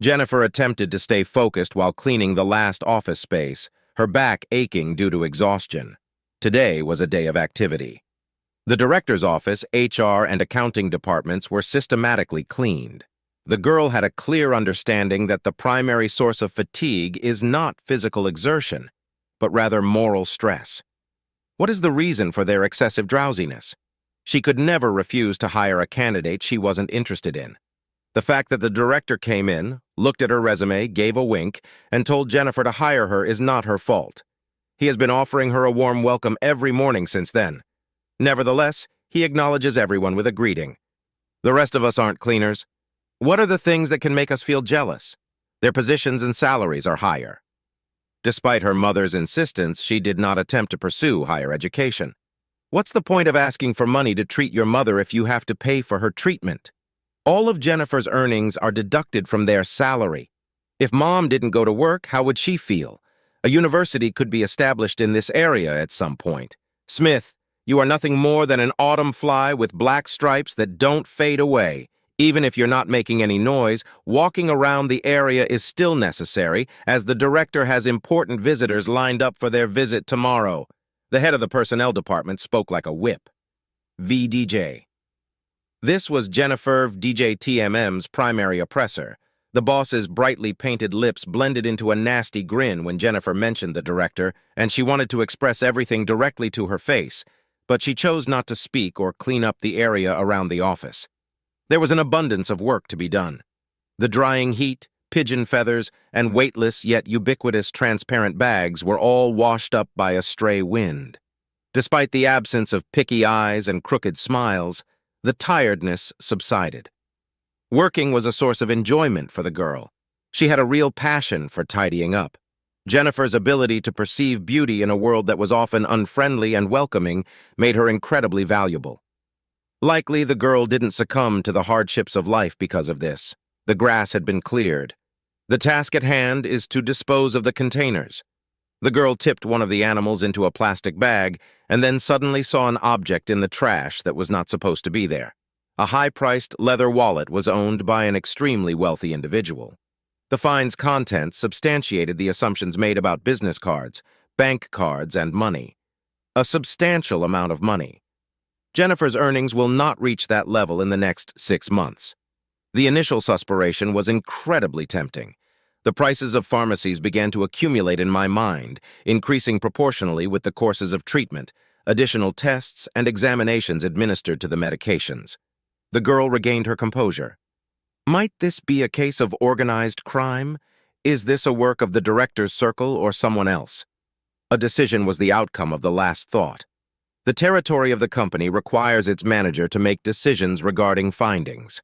Jennifer attempted to stay focused while cleaning the last office space, her back aching due to exhaustion. Today was a day of activity. The director's office, HR, and accounting departments were systematically cleaned. The girl had a clear understanding that the primary source of fatigue is not physical exertion, but rather moral stress. What is the reason for their excessive drowsiness? She could never refuse to hire a candidate she wasn't interested in. The fact that the director came in, looked at her resume, gave a wink, and told Jennifer to hire her is not her fault. He has been offering her a warm welcome every morning since then. Nevertheless, he acknowledges everyone with a greeting. The rest of us aren't cleaners. What are the things that can make us feel jealous? Their positions and salaries are higher. Despite her mother's insistence, she did not attempt to pursue higher education. What's the point of asking for money to treat your mother if you have to pay for her treatment? All of Jennifer's earnings are deducted from their salary. If Mom didn't go to work, how would she feel? A university could be established in this area at some point. Smith, you are nothing more than an autumn fly with black stripes that don't fade away. Even if you're not making any noise, walking around the area is still necessary, as the director has important visitors lined up for their visit tomorrow. The head of the personnel department spoke like a whip. VDJ. This was Jennifer DJTMM's primary oppressor. The boss's brightly painted lips blended into a nasty grin when Jennifer mentioned the director, and she wanted to express everything directly to her face, but she chose not to speak or clean up the area around the office. There was an abundance of work to be done. The drying heat, pigeon feathers, and weightless yet ubiquitous transparent bags were all washed up by a stray wind. Despite the absence of picky eyes and crooked smiles, the tiredness subsided. Working was a source of enjoyment for the girl. She had a real passion for tidying up. Jennifer's ability to perceive beauty in a world that was often unfriendly and welcoming made her incredibly valuable. Likely, the girl didn't succumb to the hardships of life because of this. The grass had been cleared. The task at hand is to dispose of the containers. The girl tipped one of the animals into a plastic bag and then suddenly saw an object in the trash that was not supposed to be there. A high-priced leather wallet was owned by an extremely wealthy individual. The find's contents substantiated the assumptions made about business cards, bank cards, and money. A substantial amount of money. Jennifer's earnings will not reach that level in the next 6 months. The initial suspiration was incredibly tempting. The prices of pharmacies began to accumulate in my mind, increasing proportionally with the courses of treatment, additional tests, and examinations administered to the medications. The girl regained her composure. Might this be a case of organized crime? Is this a work of the director's circle or someone else? A decision was the outcome of the last thought. The territory of the company requires its manager to make decisions regarding findings.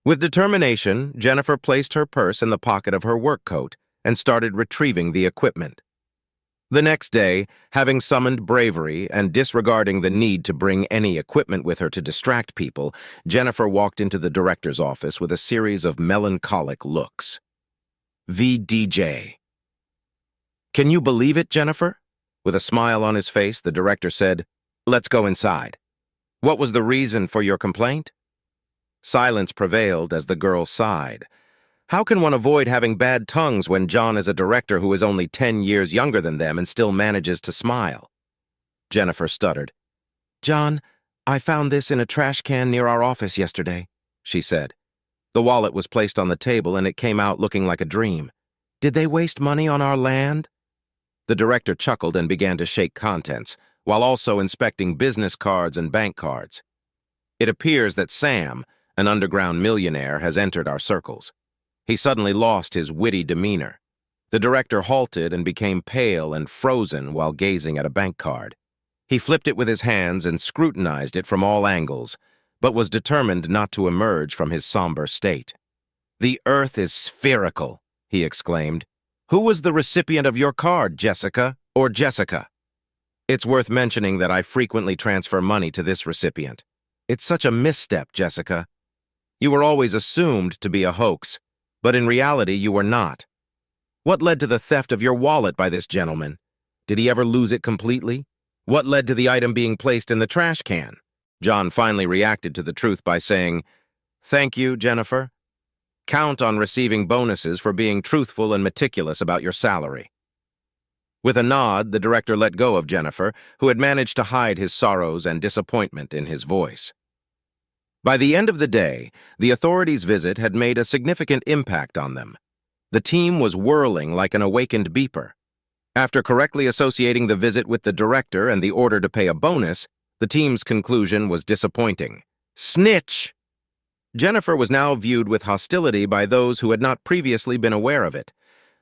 With determination, Jennifer placed her purse in the pocket of her work coat and started retrieving the equipment. The next day, having summoned bravery and disregarding the need to bring any equipment with her to distract people, Jennifer walked into the director's office with a series of melancholic looks. VDJ. Can you believe it, Jennifer? With a smile on his face, the director said, "Let's go inside. What was the reason for your complaint?" Silence prevailed as the girl sighed. How can one avoid having bad tongues when John is a director who is only 10 years younger than them and still manages to smile? Jennifer stuttered. "John, I found this in a trash can near our office yesterday," she said. The wallet was placed on the table and it came out looking like a dream. "Did they waste money on our land?" The director chuckled and began to shake contents, while also inspecting business cards and bank cards. "It appears that Sam, an underground millionaire, has entered our circles." He suddenly lost his witty demeanor. The director halted and became pale and frozen while gazing at a bank card. He flipped it with his hands and scrutinized it from all angles, but was determined not to emerge from his somber state. "The earth is spherical," he exclaimed. "Who was the recipient of your card, Jessica, or Jessica?" "It's worth mentioning that I frequently transfer money to this recipient. It's such a misstep, Jessica. You were always assumed to be a hoax, but in reality you were not. What led to the theft of your wallet by this gentleman? Did he ever lose it completely? What led to the item being placed in the trash can?" John finally reacted to the truth by saying, "Thank you, Jennifer." Count on receiving bonuses for being truthful and meticulous about your salary." With a nod, the director let go of Jennifer, who had managed to hide his sorrows and disappointment in his voice. By the end of the day, the authorities' visit had made a significant impact on them. The team was whirling like an awakened beeper. After correctly associating the visit with the director and the order to pay a bonus, the team's conclusion was disappointing. Snitch! Jennifer was now viewed with hostility by those who had not previously been aware of it.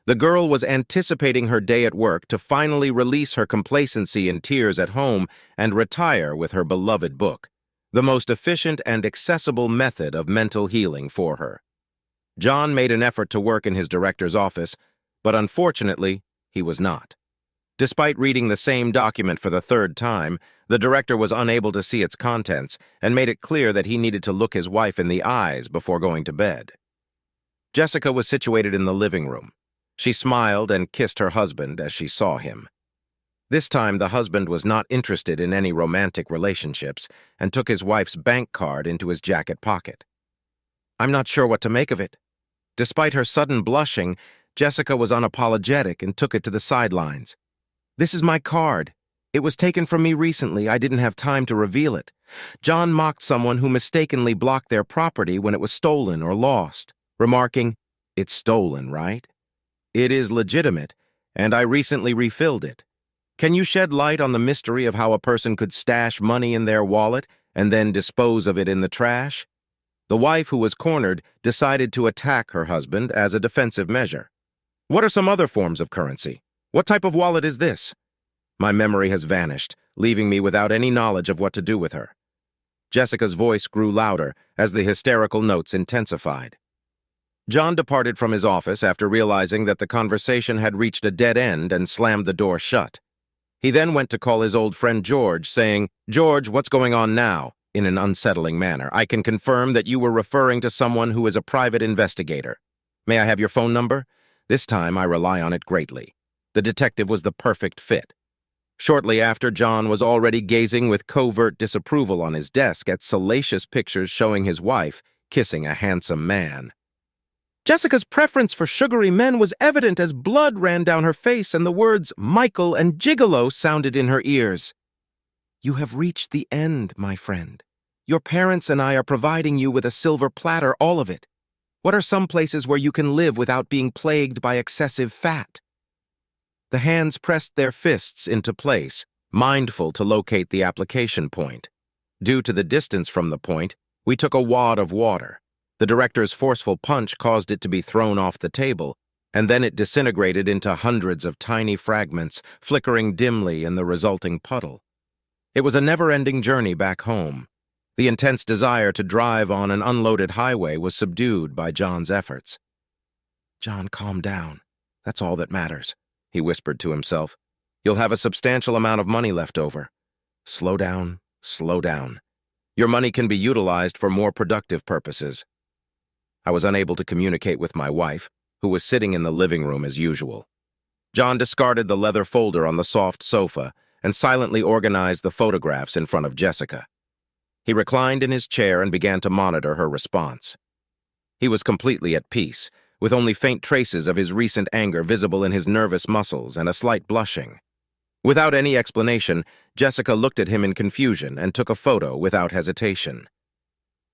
The girl was anticipating her day at work to finally release her complacency and tears at home and retire with her beloved book, the most efficient and accessible method of mental healing for her. John made an effort to work in his director's office, but unfortunately, he was not. Despite reading the same document for the third time, the director was unable to see its contents and made it clear that he needed to look his wife in the eyes before going to bed. Jessica was situated in the living room. She smiled and kissed her husband as she saw him. This time, the husband was not interested in any romantic relationships and took his wife's bank card into his jacket pocket. "I'm not sure what to make of it." Despite her sudden blushing, Jessica was unapologetic and took it to the sidelines. "This is my card. It was taken from me recently. I didn't have time to reveal it. John mocked someone who mistakenly blocked their property when it was stolen or lost, remarking, 'It's stolen, right? It is legitimate, and I recently refilled it. Can you shed light on the mystery of how a person could stash money in their wallet and then dispose of it in the trash?' The wife, who was cornered, decided to attack her husband as a defensive measure. 'What are some other forms of currency? What type of wallet is this?' My memory has vanished, leaving me without any knowledge of what to do with her." Jessica's voice grew louder as the hysterical notes intensified. John departed from his office after realizing that the conversation had reached a dead end and slammed the door shut. He then went to call his old friend George, saying, "George, what's going on now?" in an unsettling manner. "I can confirm that you were referring to someone who is a private investigator. May I have your phone number? This time I rely on it greatly." The detective was the perfect fit. Shortly after, John was already gazing with covert disapproval on his desk at salacious pictures showing his wife kissing a handsome man. Jessica's preference for sugary men was evident as blood ran down her face and the words Michael and Gigolo sounded in her ears. "You have reached the end, my friend. Your parents and I are providing you with a silver platter, all of it. What are some places where you can live without being plagued by excessive fat?" The hands pressed their fists into place, mindful to locate the application point. Due to the distance from the point, we took a wad of water. The director's forceful punch caused it to be thrown off the table, and then it disintegrated into hundreds of tiny fragments, flickering dimly in the resulting puddle. It was a never-ending journey back home. The intense desire to drive on an unloaded highway was subdued by John's efforts. "John, calm down. That's all that matters," he whispered to himself. "You'll have a substantial amount of money left over. Slow down, slow down. Your money can be utilized for more productive purposes." I was unable to communicate with my wife, who was sitting in the living room as usual. John discarded the leather folder on the soft sofa and silently organized the photographs in front of Jessica. He reclined in his chair and began to monitor her response. He was completely at peace, with only faint traces of his recent anger visible in his nervous muscles and a slight blushing. Without any explanation, Jessica looked at him in confusion and took a photo without hesitation.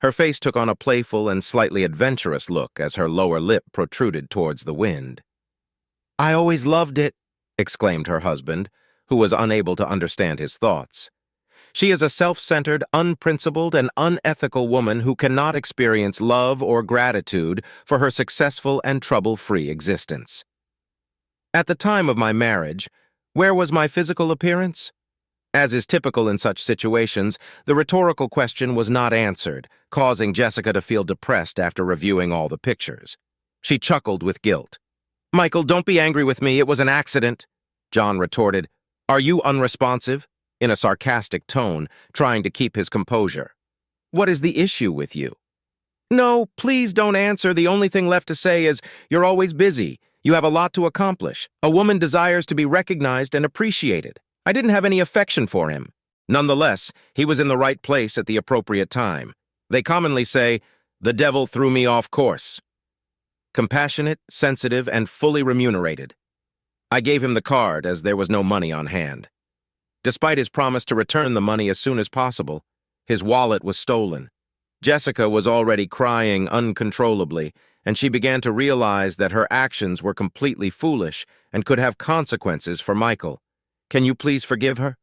Her face took on a playful and slightly adventurous look as her lower lip protruded towards the wind. "I always loved it," exclaimed her husband, who was unable to understand his thoughts. "She is a self-centered, unprincipled, and unethical woman who cannot experience love or gratitude for her successful and trouble-free existence. At the time of my marriage, where was my physical appearance?" As is typical in such situations, the rhetorical question was not answered, causing Jessica to feel depressed after reviewing all the pictures. She chuckled with guilt. "Michael, don't be angry with me. It was an accident." John retorted, "Are you unresponsive?" in a sarcastic tone, trying to keep his composure. "What is the issue with you?" "No, please don't answer. The only thing left to say is, you're always busy. You have a lot to accomplish. A woman desires to be recognized and appreciated. I didn't have any affection for him. Nonetheless, he was in the right place at the appropriate time. They commonly say, 'The devil threw me off course.' Compassionate, sensitive, and fully remunerated. I gave him the card as there was no money on hand. Despite his promise to return the money as soon as possible, his wallet was stolen. Jessica was already crying uncontrollably, and she began to realize that her actions were completely foolish and could have consequences for Michael. Can you please forgive her?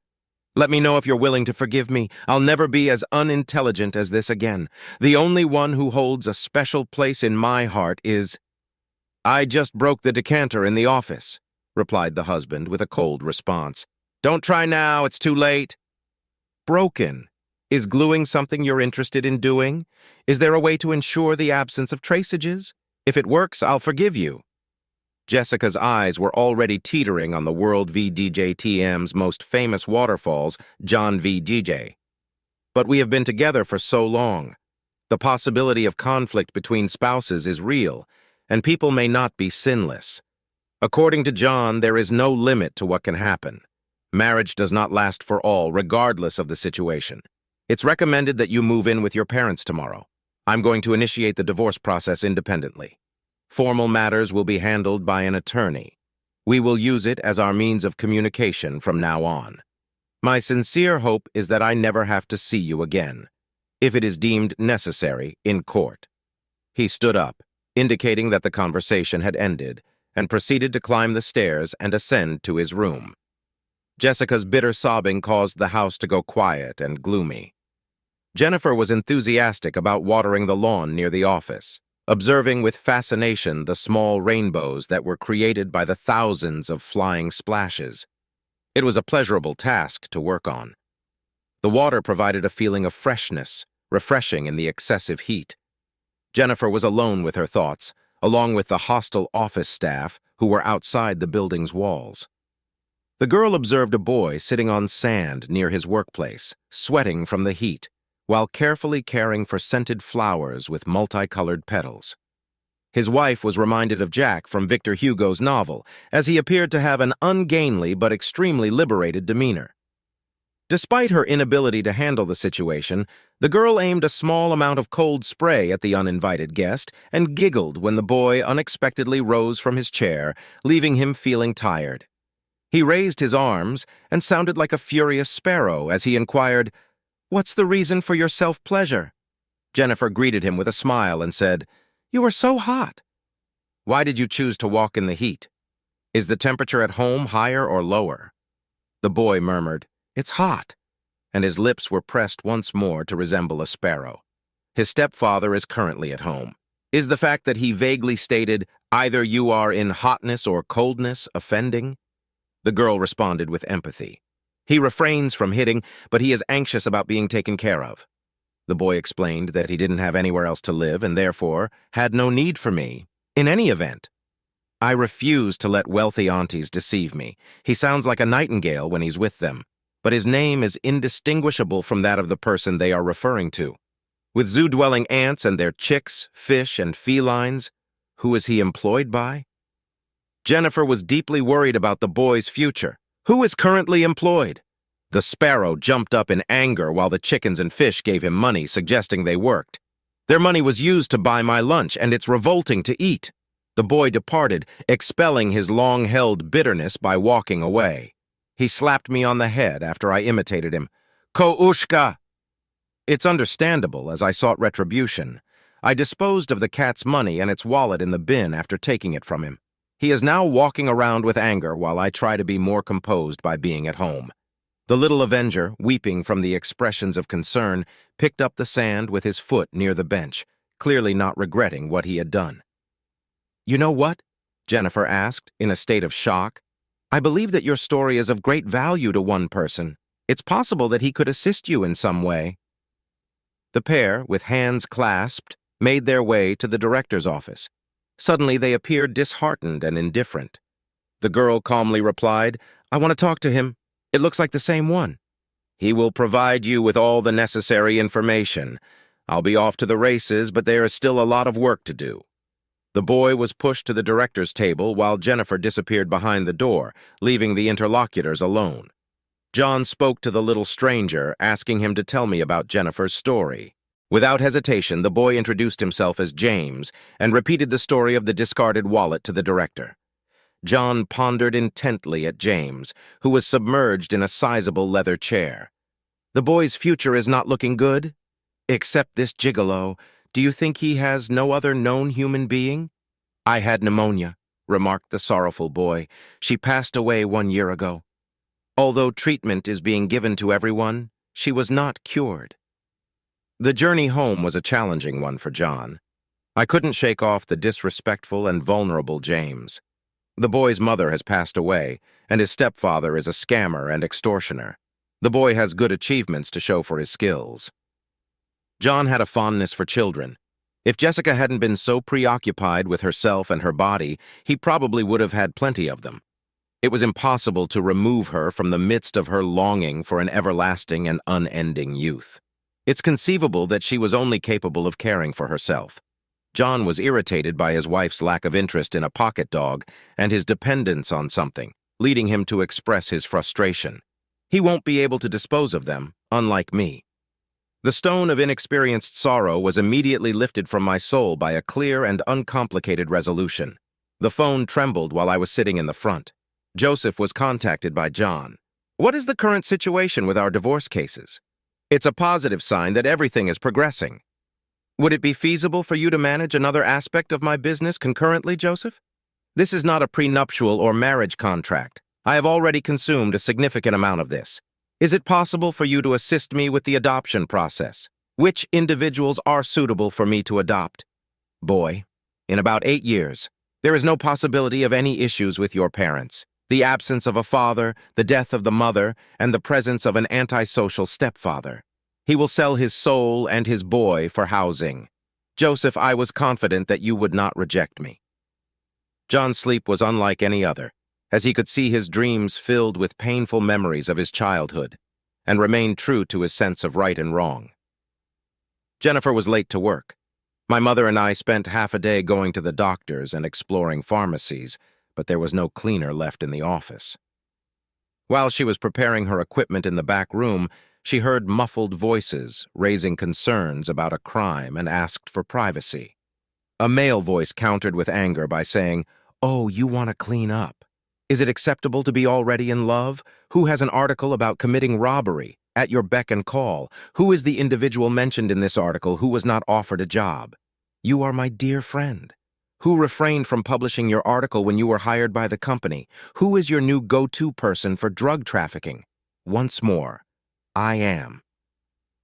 Let me know if you're willing to forgive me. I'll never be as unintelligent as this again. The only one who holds a special place in my heart is— I just broke the decanter in the office, replied the husband with a cold response. Don't try now, it's too late. Broken. Is gluing something you're interested in doing? Is there a way to ensure the absence of traceages? If it works, I'll forgive you. Jessica's eyes were already teetering on the World v. DJTM's most famous waterfalls, John v. DJ. But we have been together for so long. The possibility of conflict between spouses is real, and people may not be sinless. According to John, there is no limit to what can happen. Marriage does not last for all, regardless of the situation. It's recommended that you move in with your parents tomorrow. I'm going to initiate the divorce process independently. Formal matters will be handled by an attorney. We will use it as our means of communication from now on. My sincere hope is that I never have to see you again, if it is deemed necessary in court. He stood up, indicating that the conversation had ended, and proceeded to climb the stairs and ascend to his room. Jessica's bitter sobbing caused the house to go quiet and gloomy. Jennifer was enthusiastic about watering the lawn near the office, observing with fascination the small rainbows that were created by the thousands of flying splashes. It was a pleasurable task to work on. The water provided a feeling of freshness, refreshing in the excessive heat. Jennifer was alone with her thoughts, along with the hostile office staff who were outside the building's walls. The girl observed a boy sitting on sand near his workplace, sweating from the heat, while carefully caring for scented flowers with multicolored petals. His wife was reminded of Jack from Victor Hugo's novel, as he appeared to have an ungainly but extremely liberated demeanor. Despite her inability to handle the situation, the girl aimed a small amount of cold spray at the uninvited guest and giggled when the boy unexpectedly rose from his chair, leaving him feeling tired. He raised his arms and sounded like a furious sparrow as he inquired, "What's the reason for your self-pleasure?" Jennifer greeted him with a smile and said, "You are so hot." "Why did you choose to walk in the heat? Is the temperature at home higher or lower?" The boy murmured, "It's hot," and his lips were pressed once more to resemble a sparrow. His stepfather is currently at home. Is the fact that he vaguely stated, "Either you are in hotness or coldness," offending? The girl responded with empathy. "He refrains from hitting, but he is anxious about being taken care of." The boy explained that he didn't have anywhere else to live and therefore had no need for me, in any event. I refuse to let wealthy aunties deceive me. He sounds like a nightingale when he's with them, but his name is indistinguishable from that of the person they are referring to. With zoo-dwelling ants and their chicks, fish, and felines, who is he employed by? Jennifer was deeply worried about the boy's future. Who is currently employed? The sparrow jumped up in anger while the chickens and fish gave him money, suggesting they worked. Their money was used to buy my lunch, and it's revolting to eat. The boy departed, expelling his long-held bitterness by walking away. He slapped me on the head after I imitated him. "Ko-ushka!" It's understandable, as I sought retribution. I disposed of the cat's money and its wallet in the bin after taking it from him. He is now walking around with anger while I try to be more composed by being at home. The little avenger, weeping from the expressions of concern, picked up the sand with his foot near the bench, clearly not regretting what he had done. "You know what?" Jennifer asked, in a state of shock. "I believe that your story is of great value to one person. It's possible that he could assist you in some way." The pair, with hands clasped, made their way to the director's office. Suddenly, they appeared disheartened and indifferent. The girl calmly replied, "I want to talk to him. It looks like the same one." "He will provide you with all the necessary information. I'll be off to the races, but there is still a lot of work to do." The boy was pushed to the director's table while Jennifer disappeared behind the door, leaving the interlocutors alone. John spoke to the little stranger, asking him to tell me about Jennifer's story. Without hesitation, the boy introduced himself as James and repeated the story of the discarded wallet to the director. John pondered intently at James, who was submerged in a sizable leather chair. The boy's future is not looking good? Except this gigolo. Do you think he has no other known human being? I had pneumonia, remarked the sorrowful boy. She passed away 1 year ago. Although treatment is being given to everyone, she was not cured. The journey home was a challenging one for John. I couldn't shake off the disrespectful and vulnerable James. The boy's mother has passed away, and his stepfather is a scammer and extortioner. The boy has good achievements to show for his skills. John had a fondness for children. If Jessica hadn't been so preoccupied with herself and her body, he probably would have had plenty of them. It was impossible to remove her from the midst of her longing for an everlasting and unending youth. It's conceivable that she was only capable of caring for herself. John was irritated by his wife's lack of interest in a pocket dog and his dependence on something, leading him to express his frustration. He won't be able to dispose of them, unlike me. The stone of inexperienced sorrow was immediately lifted from my soul by a clear and uncomplicated resolution. The phone trembled while I was sitting in the front. Joseph was contacted by John. What is the current situation with our divorce cases? It's a positive sign that everything is progressing. Would it be feasible for you to manage another aspect of my business concurrently, Joseph? This is not a prenuptial or marriage contract. I have already consumed a significant amount of this. Is it possible for you to assist me with the adoption process? Which individuals are suitable for me to adopt? Boy, in about 8 years, there is no possibility of any issues with your parents. The absence of a father, the death of the mother, and the presence of an antisocial stepfather. He will sell his soul and his boy for housing. Joseph, I was confident that you would not reject me. John's sleep was unlike any other, as he could see his dreams filled with painful memories of his childhood, and remained true to his sense of right and wrong. Jennifer was late to work. My mother and I spent half a day going to the doctors and exploring pharmacies, but there was no cleaner left in the office. While she was preparing her equipment in the back room, she heard muffled voices raising concerns about a crime and asked for privacy. A male voice countered with anger by saying, "Oh, you want to clean up. Is it acceptable to be already in love? Who has an article about committing robbery? At your beck and call. Who is the individual mentioned in this article who was not offered a job? You are my dear friend. Who refrained from publishing your article when you were hired by the company? Who is your new go-to person for drug trafficking? Once more, I am."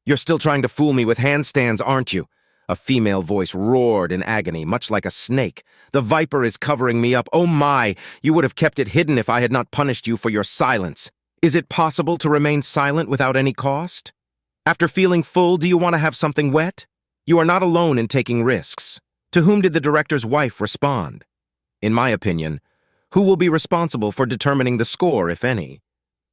"You're still trying to fool me with handstands, aren't you?" A female voice roared in agony, much like a snake. "The viper is covering me up. Oh my, you would have kept it hidden if I had not punished you for your silence. Is it possible to remain silent without any cost? After feeling full, do you want to have something wet? You are not alone in taking risks. To whom did the director's wife respond? In my opinion, who will be responsible for determining the score, if any?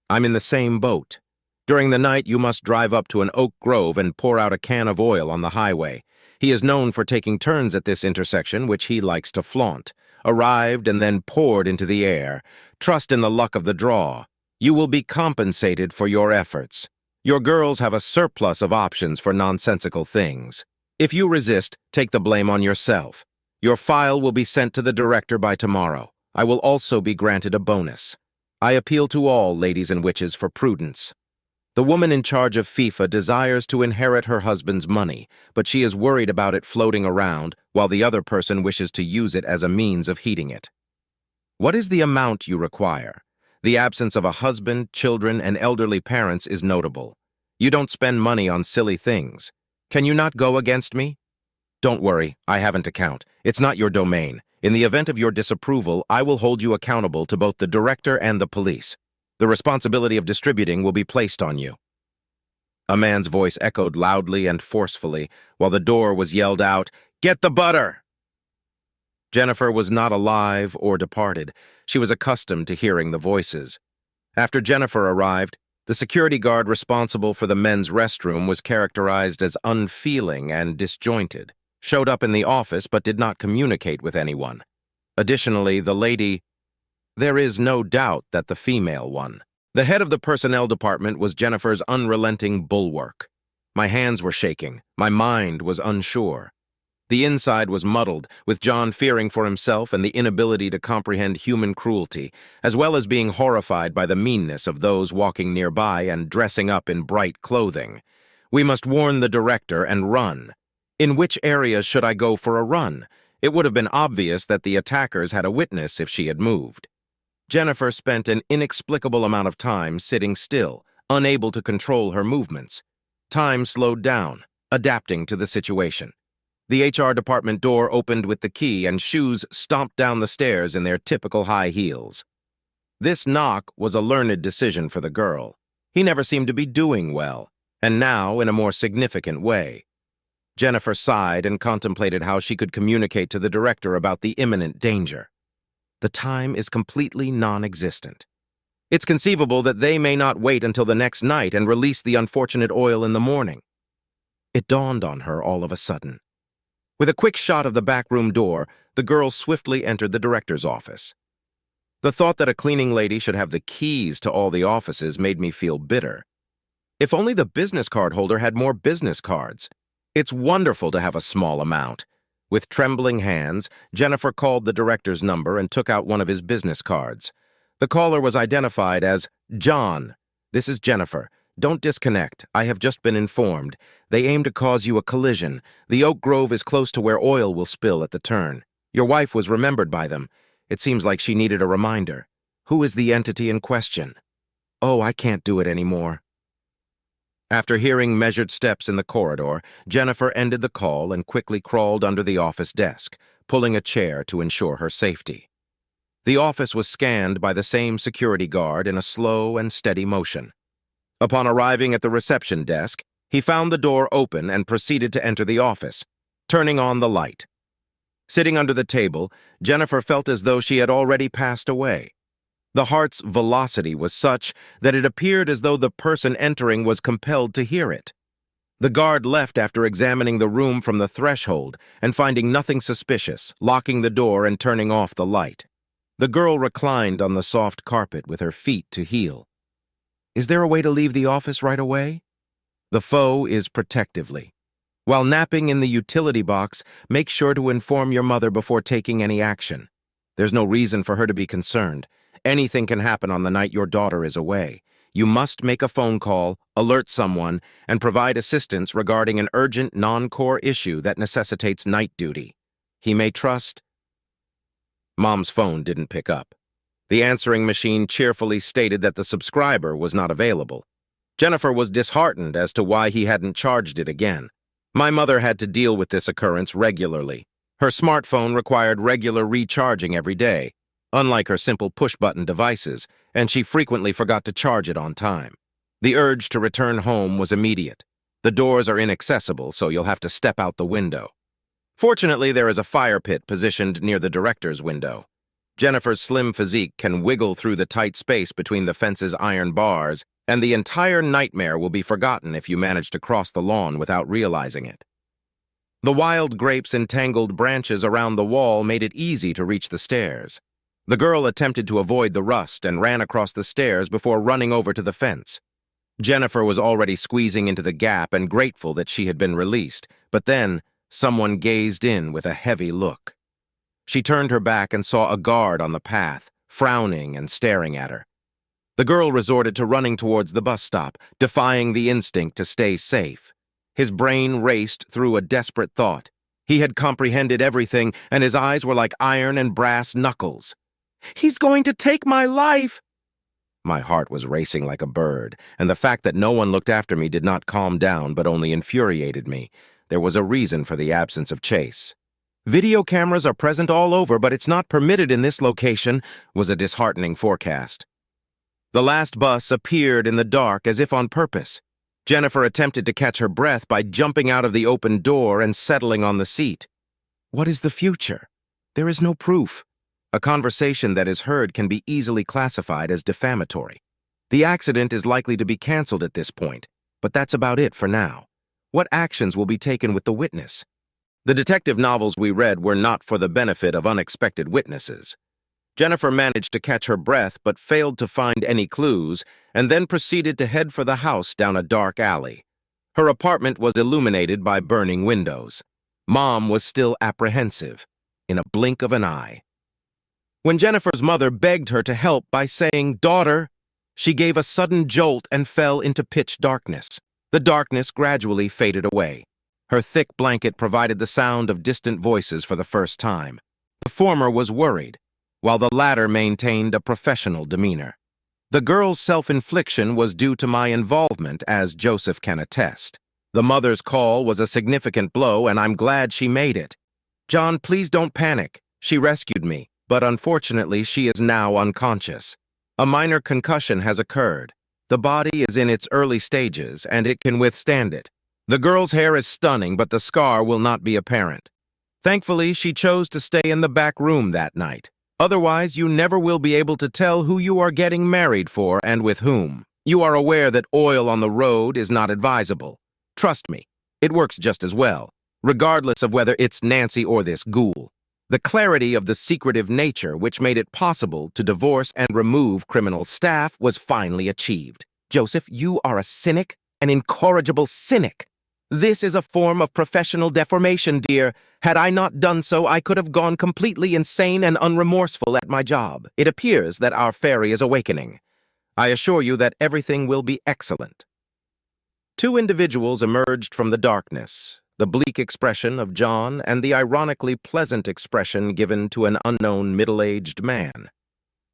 I'm in the same boat. During the night, you must drive up to an oak grove and pour out a can of oil on the highway. He is known for taking turns at this intersection, which he likes to flaunt. Arrived and then poured into the air. Trust in the luck of the draw. You will be compensated for your efforts. Your girls have a surplus of options for nonsensical things. If you resist, take the blame on yourself. Your file will be sent to the director by tomorrow. I will also be granted a bonus. I appeal to all ladies and witches for prudence. The woman in charge of FIFA desires to inherit her husband's money, but she is worried about it floating around while the other person wishes to use it as a means of heating it. What is the amount you require? The absence of a husband, children, and elderly parents is notable. You don't spend money on silly things. Can you not go against me? Don't worry, I haven't a count. It's not your domain. In the event of your disapproval, I will hold you accountable to both the director and the police. The responsibility of distributing will be placed on you. A man's voice echoed loudly and forcefully, while the door was yelled out, "Get the butter!" Jennifer was not alive or departed. She was accustomed to hearing the voices. After Jennifer arrived, the security guard responsible for the men's restroom was characterized as unfeeling and disjointed, showed up in the office but did not communicate with anyone. Additionally, the lady, there is no doubt that the female one, the head of the personnel department was Jennifer's unrelenting bulwark. My hands were shaking. My mind was unsure. The inside was muddled, with John fearing for himself and the inability to comprehend human cruelty, as well as being horrified by the meanness of those walking nearby and dressing up in bright clothing. We must warn the director and run. In which areas should I go for a run? It would have been obvious that the attackers had a witness if she had moved. Jennifer spent an inexplicable amount of time sitting still, unable to control her movements. Time slowed down, adapting to the situation. The HR department door opened with the key and shoes stomped down the stairs in their typical high heels. This knock was a learned decision for the girl. He never seemed to be doing well, and now in a more significant way. Jennifer sighed and contemplated how she could communicate to the director about the imminent danger. The time is completely non-existent. It's conceivable that they may not wait until the next night and release the unfortunate oil in the morning. It dawned on her all of a sudden. With a quick shot of the back room door, the girl swiftly entered the director's office. The thought that a cleaning lady should have the keys to all the offices made me feel bitter. If only the business card holder had more business cards. It's wonderful to have a small amount. With trembling hands, Jennifer called the director's number and took out one of his business cards. The caller was identified as John. "This is Jennifer. Don't disconnect. I have just been informed. They aim to cause you a collision. The oak grove is close to where oil will spill at the turn. Your wife was remembered by them. It seems like she needed a reminder. Who is the entity in question?" "Oh, I can't do it anymore." After hearing measured steps in the corridor, Jennifer ended the call and quickly crawled under the office desk, pulling a chair to ensure her safety. The office was scanned by the same security guard in a slow and steady motion. Upon arriving at the reception desk, he found the door open and proceeded to enter the office, turning on the light. Sitting under the table, Jennifer felt as though she had already passed away. The heart's velocity was such that it appeared as though the person entering was compelled to hear it. The guard left after examining the room from the threshold and finding nothing suspicious, locking the door and turning off the light. The girl reclined on the soft carpet with her feet to heel. Is there a way to leave the office right away? The foe is protectively. While napping in the utility box, make sure to inform your mother before taking any action. There's no reason for her to be concerned. Anything can happen on the night your daughter is away. You must make a phone call, alert someone, and provide assistance regarding an urgent non-core issue that necessitates night duty. He may trust... Mom's phone didn't pick up. The answering machine cheerfully stated that the subscriber was not available. Jennifer was disheartened as to why he hadn't charged it again. My mother had to deal with this occurrence regularly. Her smartphone required regular recharging every day, unlike her simple push-button devices, and she frequently forgot to charge it on time. The urge to return home was immediate. The doors are inaccessible, so you'll have to step out the window. Fortunately, there is a fire pit positioned near the director's window. Jennifer's slim physique can wiggle through the tight space between the fence's iron bars, and the entire nightmare will be forgotten if you manage to cross the lawn without realizing it. The wild grapes' entangled branches around the wall made it easy to reach the stairs. The girl attempted to avoid the rust and ran across the stairs before running over to the fence. Jennifer was already squeezing into the gap and grateful that she had been released, but then someone gazed in with a heavy look. She turned her back and saw a guard on the path, frowning and staring at her. The girl resorted to running towards the bus stop, defying the instinct to stay safe. His brain raced through a desperate thought. He had comprehended everything, and his eyes were like iron and brass knuckles. "He's going to take my life!" My heart was racing like a bird, and the fact that no one looked after me did not calm down but only infuriated me. There was a reason for the absence of chase. "Video cameras are present all over, but it's not permitted in this location," was a disheartening forecast. The last bus appeared in the dark as if on purpose. Jennifer attempted to catch her breath by jumping out of the open door and settling on the seat. What is the future? There is no proof. A conversation that is heard can be easily classified as defamatory. The accident is likely to be canceled at this point, but that's about it for now. What actions will be taken with the witness? The detective novels we read were not for the benefit of unexpected witnesses. Jennifer managed to catch her breath but failed to find any clues, and then proceeded to head for the house down a dark alley. Her apartment was illuminated by burning windows. Mom was still apprehensive, in a blink of an eye. When Jennifer's mother begged her to help by saying, "Daughter," she gave a sudden jolt and fell into pitch darkness. The darkness gradually faded away. Her thick blanket provided the sound of distant voices for the first time. The former was worried, while the latter maintained a professional demeanor. The girl's self-infliction was due to my involvement, as Joseph can attest. The mother's call was a significant blow, and I'm glad she made it. "John, please don't panic. She rescued me, but unfortunately she is now unconscious. A minor concussion has occurred. The body is in its early stages, and it can withstand it. The girl's hair is stunning, but the scar will not be apparent. Thankfully, she chose to stay in the back room that night. Otherwise, you never will be able to tell who you are getting married for and with whom. You are aware that oil on the road is not advisable. Trust me, it works just as well, regardless of whether it's Nancy or this ghoul. The clarity of the secretive nature which made it possible to divorce and remove criminal staff was finally achieved. Joseph, you are a cynic, an incorrigible cynic. This is a form of professional deformation, dear. Had I not done so, I could have gone completely insane and unremorseful at my job. It appears that our fairy is awakening. I assure you that everything will be excellent." Two individuals emerged from the darkness, the bleak expression of John and the ironically pleasant expression given to an unknown middle-aged man.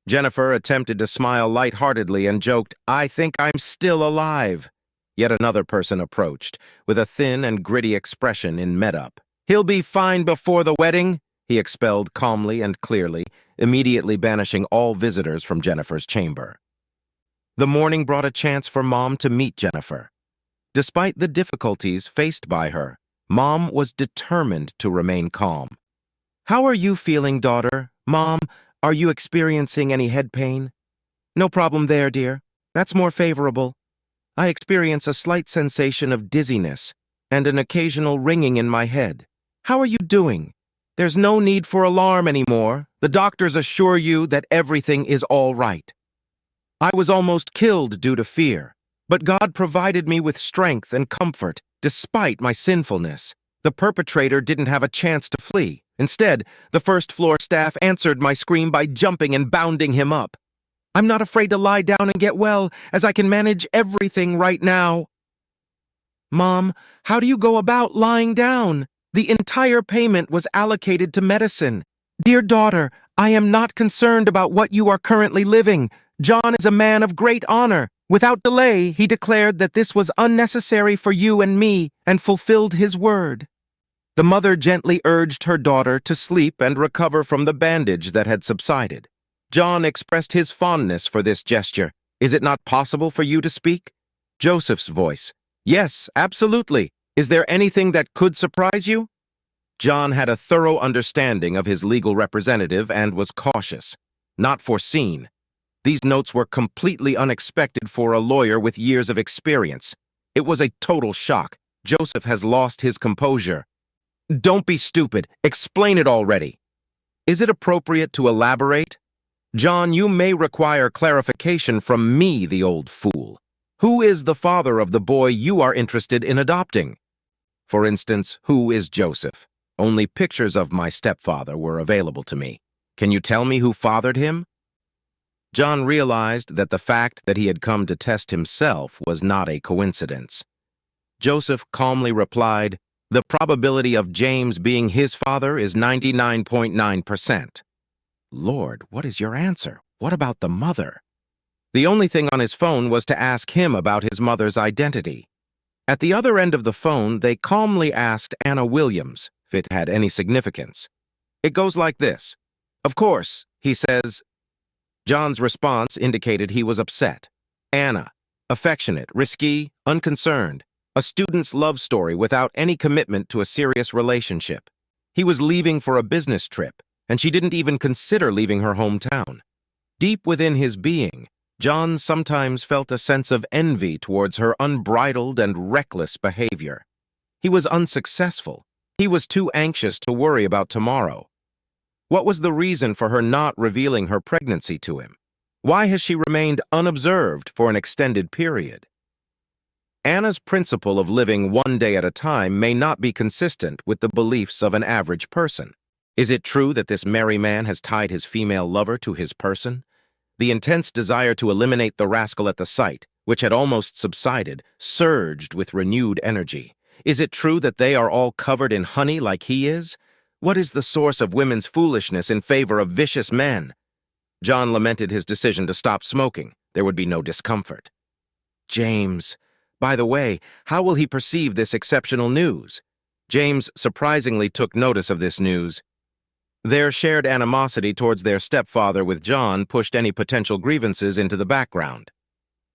Jennifer attempted to smile lightheartedly and joked, "I think I'm still alive." Yet another person approached, with a thin and gritty expression in made-up. "He'll be fine before the wedding," he expelled calmly and clearly, immediately banishing all visitors from Jennifer's chamber. The morning brought a chance for Mom to meet Jennifer. Despite the difficulties faced by her, Mom was determined to remain calm. "How are you feeling, daughter? Mom, are you experiencing any head pain?" "No problem there, dear. That's more favorable. I experience a slight sensation of dizziness and an occasional ringing in my head. How are you doing? There's no need for alarm anymore. The doctors assure you that everything is all right. I was almost killed due to fear, but God provided me with strength and comfort despite my sinfulness. The perpetrator didn't have a chance to flee. Instead, the first-floor staff answered my scream by jumping and bounding him up. I'm not afraid to lie down and get well, as I can manage everything right now." "Mom, how do you go about lying down? The entire payment was allocated to medicine. Dear daughter, I am not concerned about what you are currently living. John is a man of great honor. Without delay, he declared that this was unnecessary for you and me, and fulfilled his word." The mother gently urged her daughter to sleep and recover from the bandage that had subsided. John expressed his fondness for this gesture. "Is it not possible for you to speak?" Joseph's voice. "Yes, absolutely. Is there anything that could surprise you?" John had a thorough understanding of his legal representative and was cautious. Not foreseen. These notes were completely unexpected for a lawyer with years of experience. It was a total shock. Joseph has lost his composure. "Don't be stupid. Explain it already." "Is it appropriate to elaborate?" "John, you may require clarification from me, the old fool. Who is the father of the boy you are interested in adopting? For instance, who is Joseph? Only pictures of my stepfather were available to me. Can you tell me who fathered him?" John realized that the fact that he had come to test himself was not a coincidence. Joseph calmly replied, "The probability of James being his father is 99.9%. "Lord, what is your answer? What about the mother?" The only thing on his phone was to ask him about his mother's identity. At the other end of the phone, they calmly asked Anna Williams if it had any significance. It goes like this. "Of course," he says. John's response indicated he was upset. Anna, affectionate, risky, unconcerned. A student's love story without any commitment to a serious relationship. He was leaving for a business trip, and she didn't even consider leaving her hometown. Deep within his being, John sometimes felt a sense of envy towards her unbridled and reckless behavior. He was unsuccessful. He was too anxious to worry about tomorrow. What was the reason for her not revealing her pregnancy to him? Why has she remained unobserved for an extended period? Anna's principle of living one day at a time may not be consistent with the beliefs of an average person. Is it true that this merry man has tied his female lover to his person? The intense desire to eliminate the rascal at the sight, which had almost subsided, surged with renewed energy. Is it true that they are all covered in honey like he is? What is the source of women's foolishness in favor of vicious men? John lamented his decision to stop smoking. There would be no discomfort. James. By the way, how will he perceive this exceptional news? James surprisingly took notice of this news. Their shared animosity towards their stepfather with John pushed any potential grievances into the background.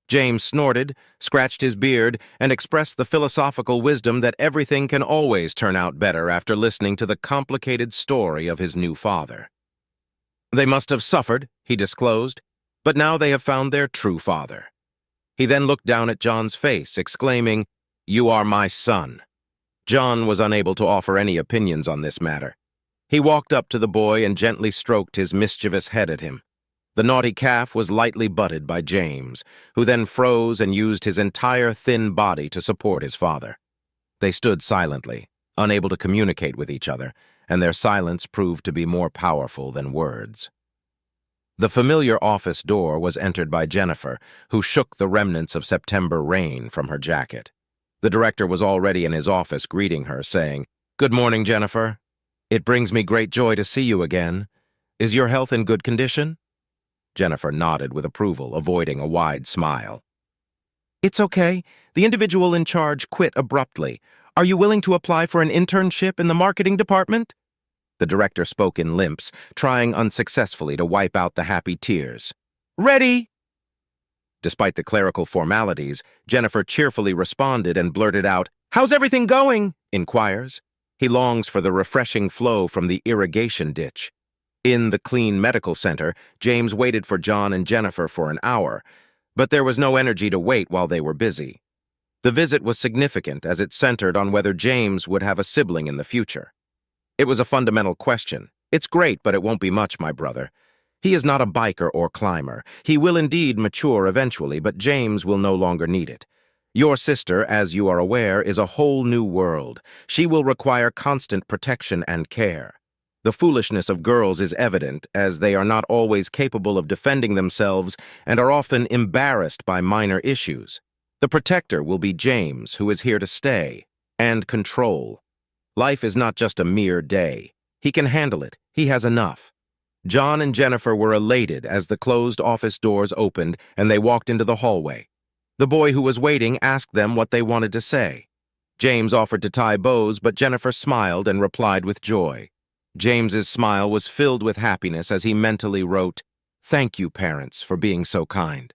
James snorted, scratched his beard, and expressed the philosophical wisdom that everything can always turn out better after listening to the complicated story of his new father. They must have suffered, he disclosed, but now they have found their true father. He then looked down at John's face, exclaiming, "You are my son." John was unable to offer any opinions on this matter. He walked up to the boy and gently stroked his mischievous head at him. The naughty calf was lightly butted by James, who then froze and used his entire thin body to support his father. They stood silently, unable to communicate with each other, and their silence proved to be more powerful than words. The familiar office door was entered by Jennifer, who shook the remnants of September rain from her jacket. The director was already in his office greeting her, saying, "Good morning, Jennifer. It brings me great joy to see you again. Is your health in good condition?" Jennifer nodded with approval, avoiding a wide smile. "It's okay. The individual in charge quit abruptly. Are you willing to apply for an internship in the marketing department?" The director spoke in limps, trying unsuccessfully to wipe out the happy tears. "Ready!" Despite the clerical formalities, Jennifer cheerfully responded and blurted out, "How's everything going?" inquires. He longs for the refreshing flow from the irrigation ditch. In the clean medical center, James waited for John and Jennifer for an hour, but there was no energy to wait while they were busy. The visit was significant as it centered on whether James would have a sibling in the future. It was a fundamental question. "It's great, but it won't be much, my brother. He is not a biker or climber. He will indeed mature eventually, but James will no longer need it. Your sister, as you are aware, is a whole new world. She will require constant protection and care. The foolishness of girls is evident, as they are not always capable of defending themselves and are often embarrassed by minor issues. The protector will be James, who is here to stay and control. Life is not just a mere day. He can handle it. He has enough." John and Jennifer were elated as the closed office doors opened and they walked into the hallway. The boy who was waiting asked them what they wanted to say. James offered to tie bows, but Jennifer smiled and replied with joy. James's smile was filled with happiness as he mentally wrote, "Thank you, parents, for being so kind."